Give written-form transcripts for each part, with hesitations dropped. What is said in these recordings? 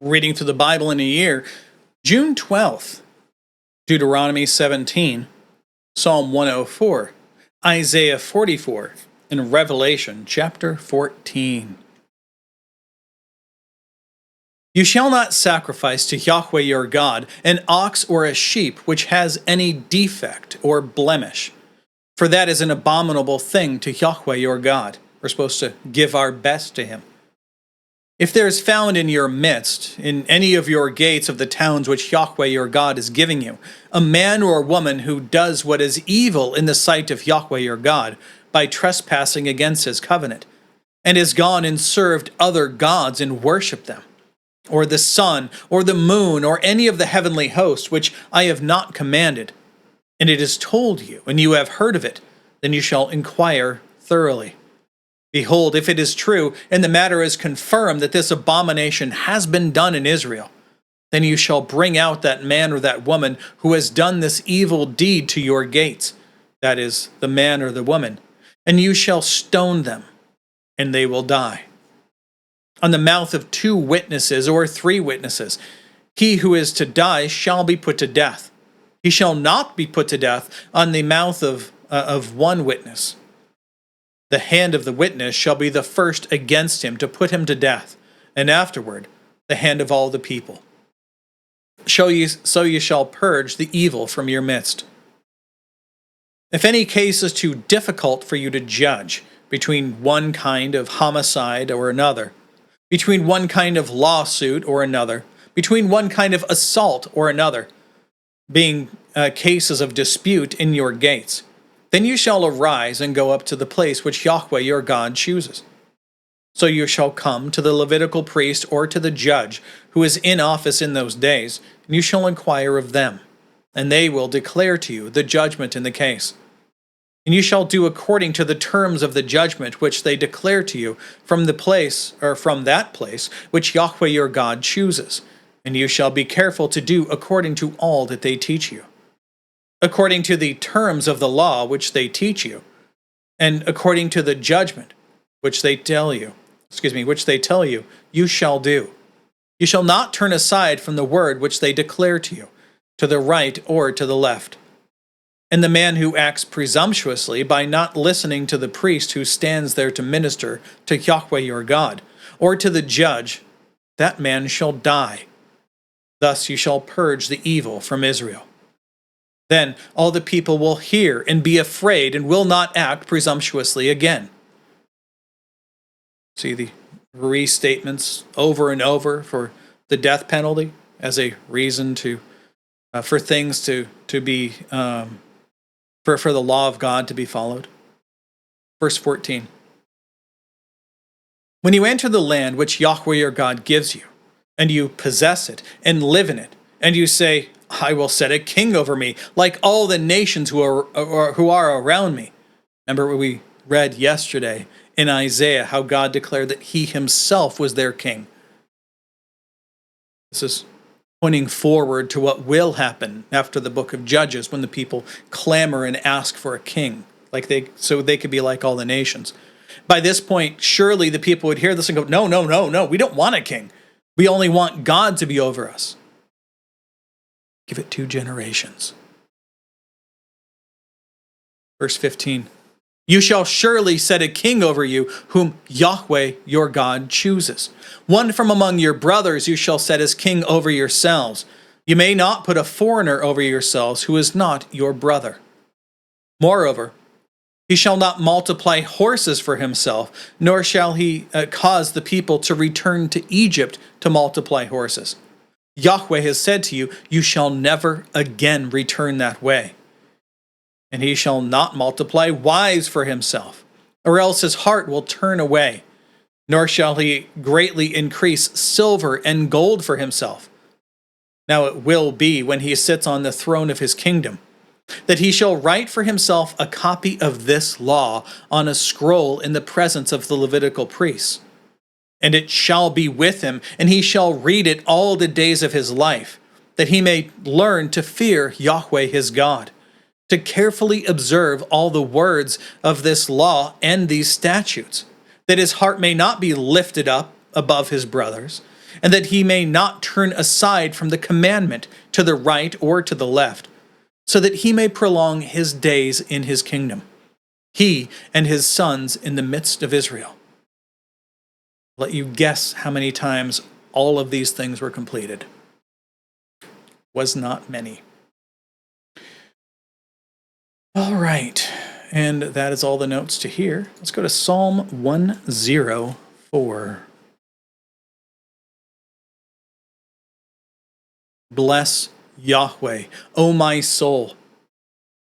Reading through the Bible in a year, June 12th, Deuteronomy 17, Psalm 104, Isaiah 44, and Revelation chapter 14. You shall not sacrifice to Yahweh your God an ox or a sheep which has any defect or blemish, for that is an abominable thing to Yahweh your God. We're supposed to give our best to him. If there is found in your midst, in any of your gates of the towns which Yahweh your God is giving you, a man or woman who does what is evil in the sight of Yahweh your God by trespassing against his covenant, and is gone and served other gods and worshipped them, or the sun, or the moon, or any of the heavenly host which I have not commanded, and it is told you, and you have heard of it, then you shall inquire thoroughly. Behold, if it is true, and the matter is confirmed that this abomination has been done in Israel, then you shall bring out that man or that woman who has done this evil deed to your gates, that is, the man or the woman, and you shall stone them, and they will die. On the mouth of 2 witnesses or 3 witnesses, he who is to die shall be put to death. He shall not be put to death on the mouth of 1 witness. The hand of the witness shall be the first against him to put him to death, and afterward the hand of all the people. So you shall purge the evil from your midst. If any case is too difficult for you to judge between one kind of homicide or another, between one kind of lawsuit or another, between one kind of assault or another, being cases of dispute in your gates, then you shall arise and go up to the place which Yahweh your God chooses. So you shall come to the Levitical priest or to the judge who is in office in those days, and you shall inquire of them, and they will declare to you the judgment in the case. And you shall do according to the terms of the judgment which they declare to you from the place, or from that place, which Yahweh your God chooses, and you shall be careful to do according to all that they teach you, according to the terms of the law which they teach you, and according to the judgment which they tell you, you shall do. You shall not turn aside from the word which they declare to you, to the right or to the left. And the man who acts presumptuously by not listening to the priest who stands there to minister to Yahweh your God, or to the judge, that man shall die. Thus you shall purge the evil from Israel. Then all the people will hear and be afraid and will not act presumptuously again. See the restatements over and over for the death penalty as a reason for things to be for the law of God to be followed. Verse 14. When you enter the land which Yahweh your God gives you, and you possess it and live in it, and you say, I will set a king over me, like all the nations who are around me. Remember what we read yesterday in Isaiah, how God declared that he himself was their king. This is pointing forward to what will happen after the book of Judges, when the people clamor and ask for a king, so they could be like all the nations. By this point, surely the people would hear this and go, no, we don't want a king. We only want God to be over us. Give it 2 generations. Verse 15. You shall surely set a king over you, whom Yahweh your God chooses. One from among your brothers you shall set as king over yourselves. You may not put a foreigner over yourselves who is not your brother. Moreover, he shall not multiply horses for himself, nor shall he cause the people to return to Egypt to multiply horses. Yahweh has said to you, you shall never again return that way. And he shall not multiply wives for himself, or else his heart will turn away, nor shall he greatly increase silver and gold for himself. Now it will be, when he sits on the throne of his kingdom, that he shall write for himself a copy of this law on a scroll in the presence of the Levitical priests. And it shall be with him, and he shall read it all the days of his life, that he may learn to fear Yahweh his God, to carefully observe all the words of this law and these statutes, that his heart may not be lifted up above his brothers, and that he may not turn aside from the commandment to the right or to the left, so that he may prolong his days in his kingdom, he and his sons in the midst of Israel. Let you guess how many times all of these things were completed. Was not many. All right, and that is all the notes to here. Let's go to Psalm 104. Bless Yahweh, O my soul.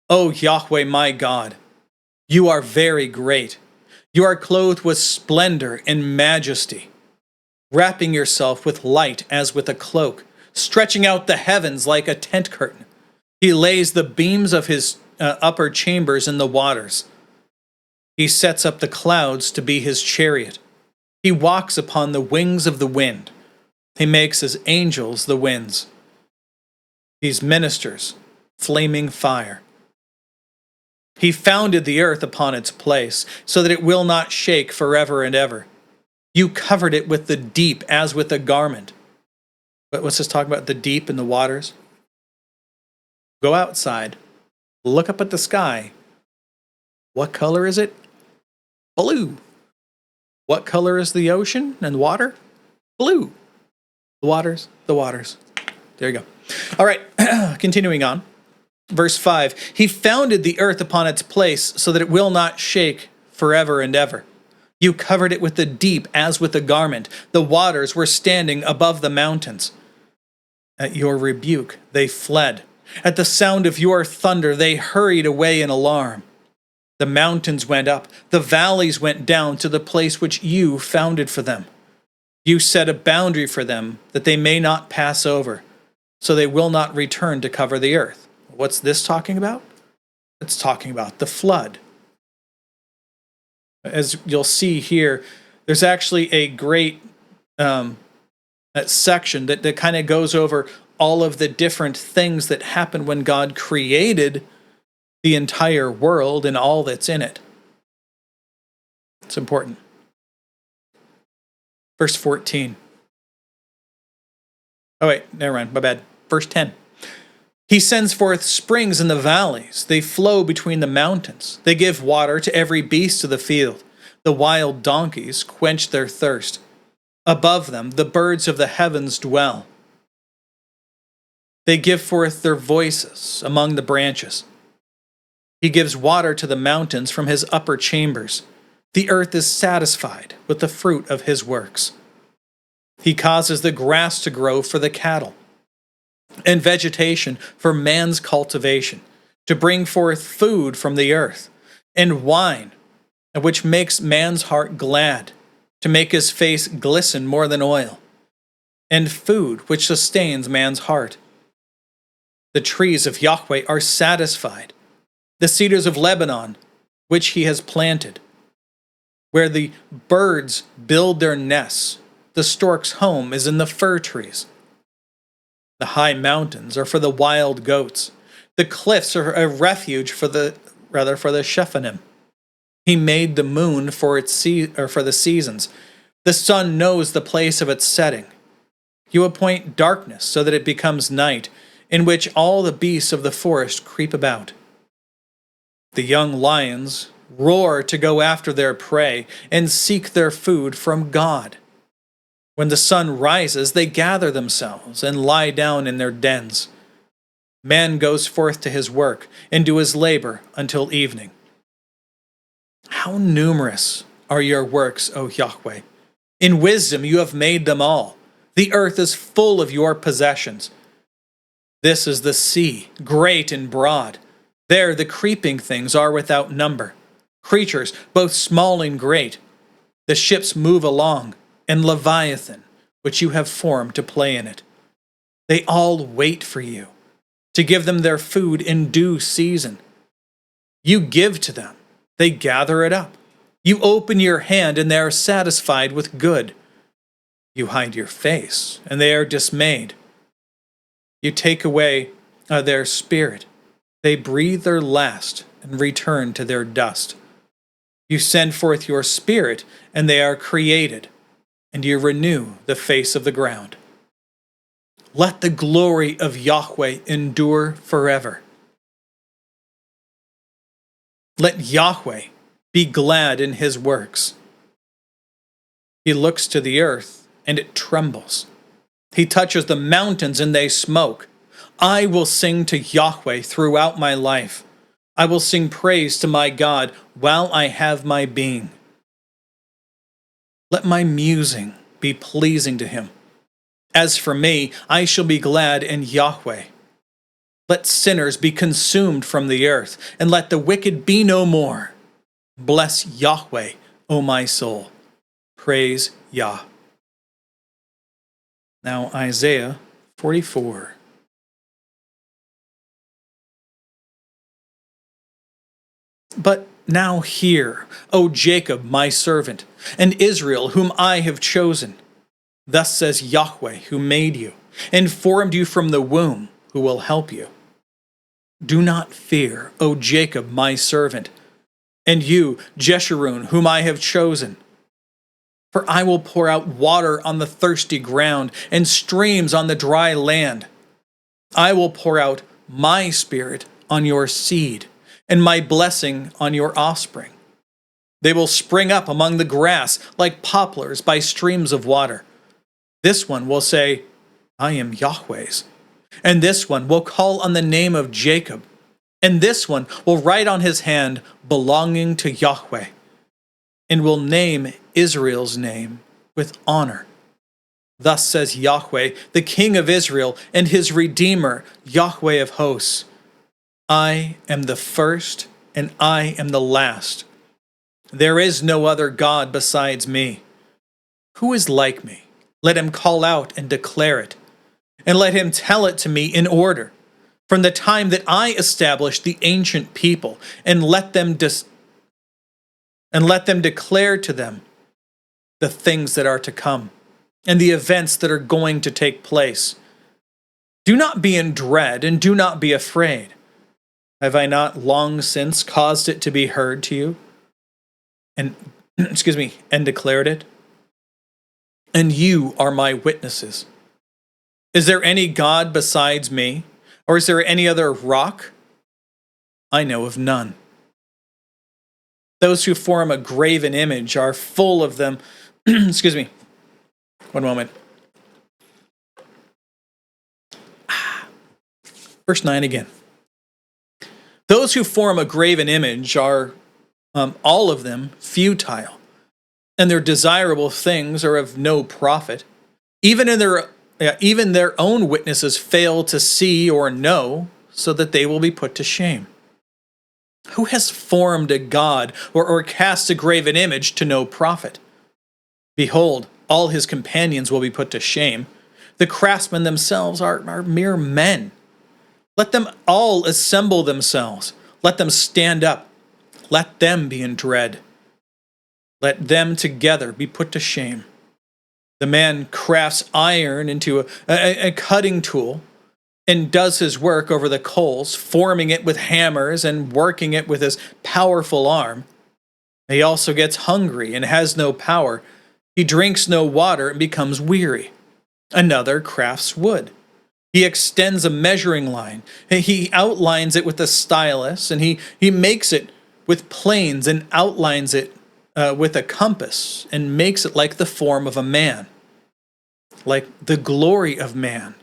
O Yahweh, my God, you are very great. You are clothed with splendor and majesty, wrapping yourself with light as with a cloak, stretching out the heavens like a tent curtain. He lays the beams of his upper chambers in the waters. He sets up the clouds to be his chariot. He walks upon the wings of the wind. He makes his angels the winds. His ministers, flaming fire. He founded the earth upon its place, so that it will not shake forever and ever. You covered it with the deep as with a garment. But what's this talking about? The deep and the waters? Go outside. Look up at the sky. What color is it? Blue. What color is the ocean and water? Blue. The waters, the waters. There you go. All right, continuing on. Verse 5, he founded the earth upon its place so that it will not shake forever and ever. You covered it with the deep as with a garment. The waters were standing above the mountains. At your rebuke, they fled. At the sound of your thunder, they hurried away in alarm. The mountains went up, the valleys went down to the place which you founded for them. You set a boundary for them that they may not pass over, so they will not return to cover the earth. What's this talking about? It's talking about the flood. As you'll see here, there's actually a great section that kind of goes over all of the different things that happened when God created the entire world and all that's in it. It's important. Verse 14. Oh wait, never mind, my bad. Verse 10. He sends forth springs in the valleys. They flow between the mountains. They give water to every beast of the field. The wild donkeys quench their thirst. Above them, the birds of the heavens dwell. They give forth their voices among the branches. He gives water to the mountains from his upper chambers. The earth is satisfied with the fruit of his works. He causes the grass to grow for the cattle, and vegetation for man's cultivation, to bring forth food from the earth, and wine, which makes man's heart glad, to make his face glisten more than oil, and food which sustains man's heart. The trees of Yahweh are satisfied, the cedars of Lebanon, which he has planted. Where the birds build their nests, the stork's home is in the fir trees. The high mountains are for the wild goats. The cliffs are a refuge for the Shephanim. He made the moon for the seasons. The sun knows the place of its setting. You appoint darkness so that it becomes night, in which all the beasts of the forest creep about. The young lions roar to go after their prey and seek their food from God. When the sun rises, they gather themselves and lie down in their dens. Man goes forth to his work and to his labor until evening. How numerous are your works, O Yahweh! In wisdom you have made them all. The earth is full of your possessions. This is the sea, great and broad. There the creeping things are without number, creatures both small and great. The ships move along, and Leviathan, which you have formed to play in it. They all wait for you, to give them their food in due season. You give to them, they gather it up. You open your hand, and they are satisfied with good. You hide your face, and they are dismayed. You take away their spirit. They breathe their last and return to their dust. You send forth your spirit, and they are created. and you renew the face of the ground. Let the glory of Yahweh endure forever. Let Yahweh be glad in his works. He looks to the earth, and it trembles. He touches the mountains, and they smoke. I will sing to Yahweh throughout my life. I will sing praise to my God while I have my being. Let my musing be pleasing to him. As for me, I shall be glad in Yahweh. Let sinners be consumed from the earth, and let the wicked be no more. Bless Yahweh, O my soul. Praise Yah. Now Isaiah 44. But now hear, O Jacob, my servant, and Israel, whom I have chosen. Thus says Yahweh, who made you, and formed you from the womb, who will help you. Do not fear, O Jacob, my servant, and you, Jeshurun, whom I have chosen. For I will pour out water on the thirsty ground, and streams on the dry land. I will pour out my spirit on your seed, and my blessing on your offspring. They will spring up among the grass like poplars by streams of water. This one will say, I am Yahweh's. And this one will call on the name of Jacob. And this one will write on his hand, belonging to Yahweh. And will name Israel's name with honor. Thus says Yahweh, the King of Israel, and his Redeemer, Yahweh of hosts. I am the first, and I am the last. There is no other God besides me. Who is like me? Let him call out and declare it, and let him tell it to me in order, from the time that I established the ancient people, and let them declare to them the things that are to come, and the events that are going to take place. Do not be in dread, and do not be afraid. Have I not long since caused it to be heard to you, and and declared it? And you are my witnesses. Is there any God besides me? Or is there any other rock? I know of none. Those who form a graven image are full of them. One moment. Verse 9 again. Those who form a graven image are, all of them, futile. And their desirable things are of no profit. Even their own witnesses fail to see or know, so that they will be put to shame. Who has formed a god or cast a graven image to no profit? Behold, all his companions will be put to shame. The craftsmen themselves are mere men. Let them all assemble themselves. Let them stand up. Let them be in dread. Let them together be put to shame. The man crafts iron into a cutting tool and does his work over the coals, forming it with hammers and working it with his powerful arm. He also gets hungry and has no power. He drinks no water and becomes weary. Another crafts wood. He extends a measuring line. He outlines it with a stylus, and he makes it with planes and outlines it with a compass and makes it like the form of a man, like the glory of man,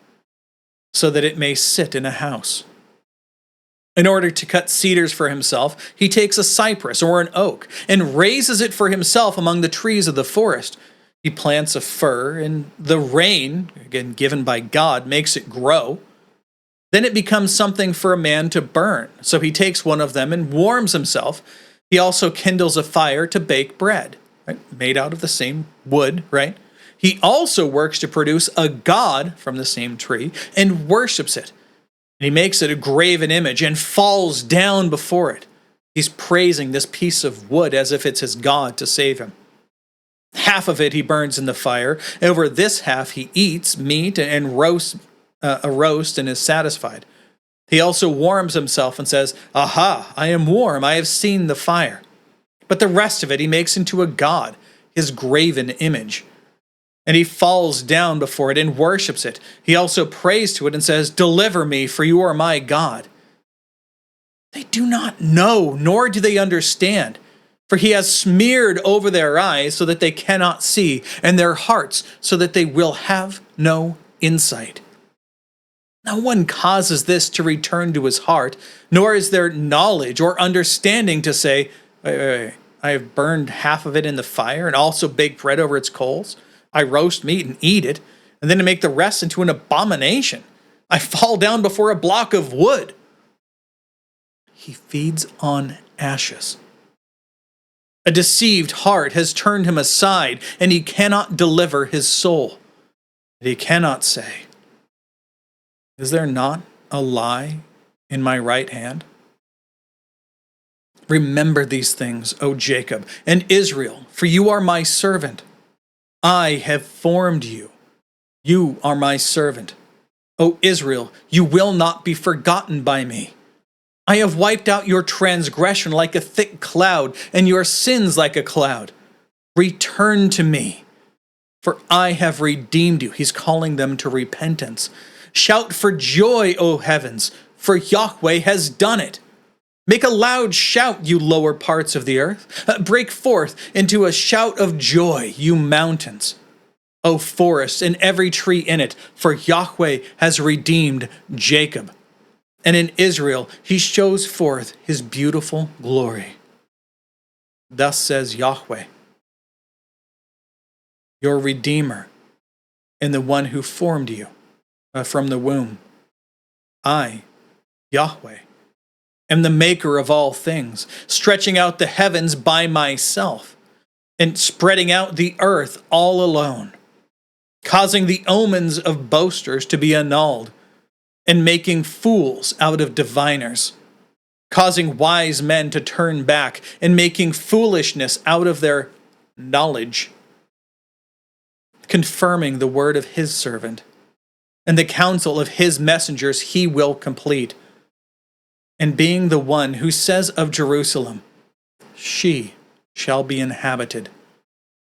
so that it may sit in a house. In order to cut cedars for himself, he takes a cypress or an oak and raises it for himself among the trees of the forest. He plants a fir, and the rain, again given by God, makes it grow. Then it becomes something for a man to burn. So he takes one of them and warms himself. He also kindles a fire to bake bread, right? Made out of the same wood, right? He also works to produce a god from the same tree and worships it. And he makes it a graven image and falls down before it. He's praising this piece of wood as if it's his god to save him. Half of it he burns in the fire. Over this half he eats meat and roasts a roast and is satisfied. He also warms himself and says, Aha, I am warm, I have seen the fire. But the rest of it he makes into a god, his graven image. and he falls down before it and worships it. He also prays to it and says, "Deliver me, for you are my God." They do not know, nor do they understand, for he has smeared over their eyes so that they cannot see, and their hearts so that they will have no insight. No one causes this to return to his heart, nor is there knowledge or understanding to say, wait, I have burned half of it in the fire and also baked bread over its coals. I roast meat and eat it, and then to make the rest into an abomination. I fall down before a block of wood. He feeds on ashes. A deceived heart has turned him aside, and he cannot deliver his soul. He cannot say, "Is there not a lie in my right hand?" Remember these things, O Jacob and Israel, for you are my servant. I have formed you. You are my servant. O Israel, you will not be forgotten by me. I have wiped out your transgression like a thick cloud, and your sins like a cloud. Return to me, for I have redeemed you. He's calling them to repentance. Shout for joy, O heavens, for Yahweh has done it. Make a loud shout, you lower parts of the earth. Break forth into a shout of joy, you mountains. O forest and every tree in it, for Yahweh has redeemed Jacob. And in Israel he shows forth his beautiful glory. Thus says Yahweh, your Redeemer, and the one who formed you from the womb. I, Yahweh, am the maker of all things, stretching out the heavens by myself, and spreading out the earth all alone, causing the omens of boasters to be annulled, and making fools out of diviners, causing wise men to turn back, and making foolishness out of their knowledge, confirming the word of his servant, and the counsel of his messengers he will complete, and being the one who says of Jerusalem, she shall be inhabited,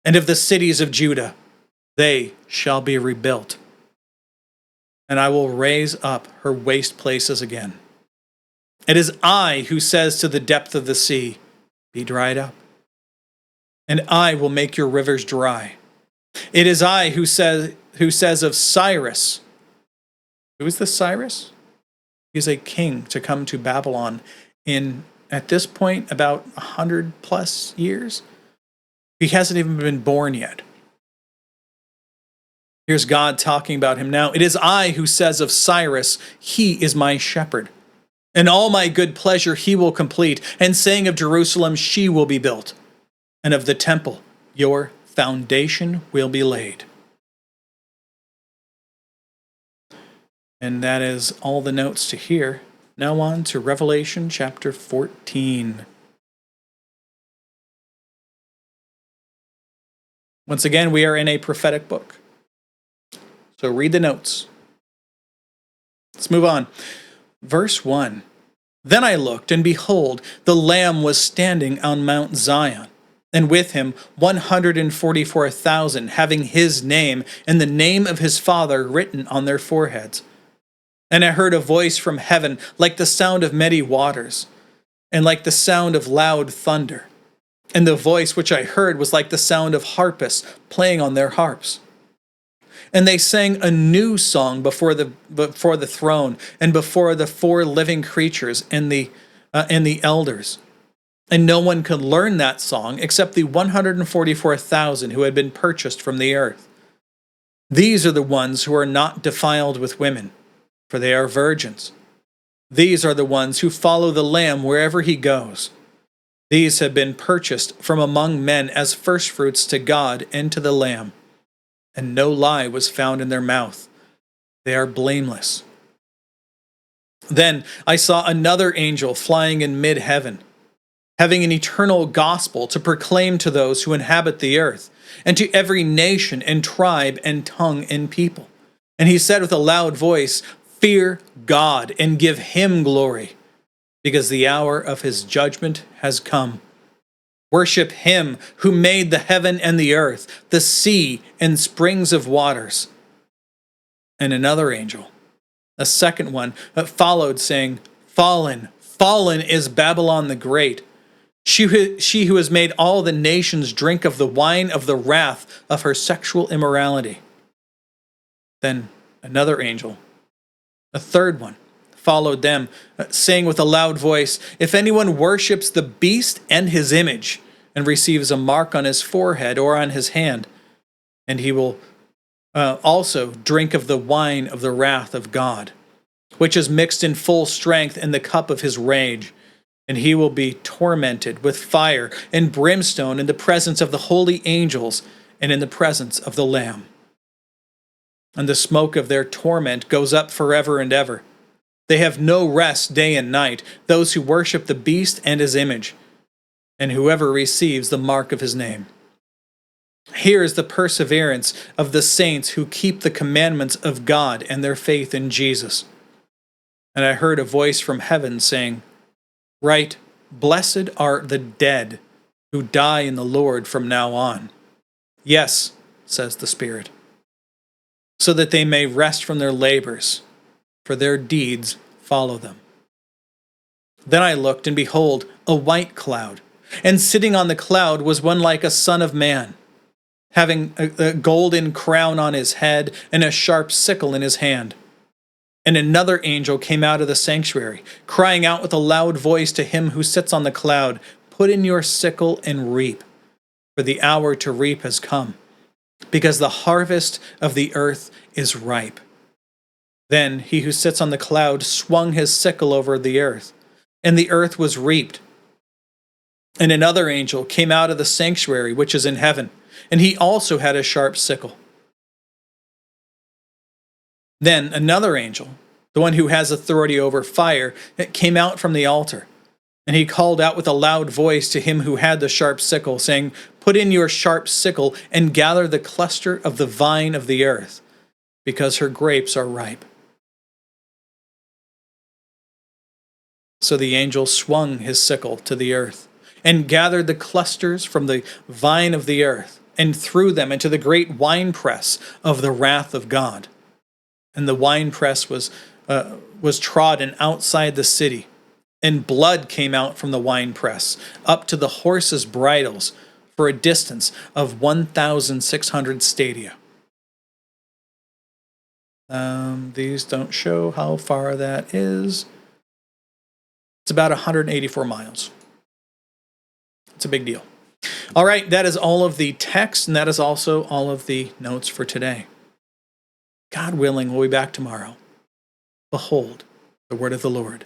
and of the cities of Judah, they shall be rebuilt. And I will raise up her waste places again. It is I who says to the depth of the sea, be dried up. And I will make your rivers dry. It is I who says of Cyrus. Who is this Cyrus? He's a king to come to Babylon in, at this point, about 100+ years. He hasn't even been born yet. Here's God talking about him now. It is I who says of Cyrus, he is my shepherd, and all my good pleasure he will complete, and saying of Jerusalem, she will be built, and of the temple, your foundation will be laid. And that is all the notes to here. Now on to Revelation chapter 14. Once again, we are in a prophetic book. So read the notes. Let's move on. Verse 1. Then I looked, and behold, the Lamb was standing on Mount Zion, and with him 144,000, having his name and the name of his Father written on their foreheads. And I heard a voice from heaven like the sound of many waters, and like the sound of loud thunder. And the voice which I heard was like the sound of harpists playing on their harps. And they sang a new song before the throne and before the 4 living creatures and the elders. And no one could learn that song except the 144,000 who had been purchased from the earth. These are the ones who are not defiled with women, for they are virgins. These are the ones who follow the Lamb wherever he goes. These have been purchased from among men as firstfruits to God and to the Lamb. And no lie was found in their mouth. They are blameless. Then I saw another angel flying in mid-heaven, having an eternal gospel to proclaim to those who inhabit the earth, and to every nation and tribe and tongue and people. And he said with a loud voice, fear God and give him glory, because the hour of his judgment has come. Worship him who made the heaven and the earth, the sea and springs of waters. And another angel, a second one, followed, saying, Fallen, fallen is Babylon the Great. She who has made all the nations drink of the wine of the wrath of her sexual immorality. Then another angel, a third one, followed them, saying with a loud voice, If anyone worships the beast and his image, and receives a mark on his forehead or on his hand, and he will also drink of the wine of the wrath of God, which is mixed in full strength in the cup of his rage. And he will be tormented with fire and brimstone in the presence of the holy angels and in the presence of the Lamb. And the smoke of their torment goes up forever and ever. They have no rest day and night, those who worship the beast and his image, and whoever receives the mark of his name. Here is the perseverance of the saints who keep the commandments of God and their faith in Jesus. And I heard a voice from heaven saying, Write, Blessed are the dead who die in the Lord from now on. Yes, says the Spirit, so that they may rest from their labors, for their deeds follow them. Then I looked, and behold, a white cloud, and sitting on the cloud was one like a son of man, having a golden crown on his head and a sharp sickle in his hand. And another angel came out of the sanctuary, crying out with a loud voice to him who sits on the cloud, Put in your sickle and reap, for the hour to reap has come, because the harvest of the earth is ripe. Then he who sits on the cloud swung his sickle over the earth, and the earth was reaped. And another angel came out of the sanctuary which is in heaven, and he also had a sharp sickle. Then another angel, the one who has authority over fire, came out from the altar, and he called out with a loud voice to him who had the sharp sickle, saying, Put in your sharp sickle and gather the cluster of the vine of the earth, because her grapes are ripe. So the angel swung his sickle to the earth, and gathered the clusters from the vine of the earth, and threw them into the great winepress of the wrath of God. And the winepress was trodden outside the city, and blood came out from the winepress up to the horses' bridles for a distance of 1,600 stadia. These don't show how far that is. It's about 184 miles. It's a big deal. All right, that is all of the text, and that is also all of the notes for today. God willing, we'll be back tomorrow. Behold, the word of the Lord.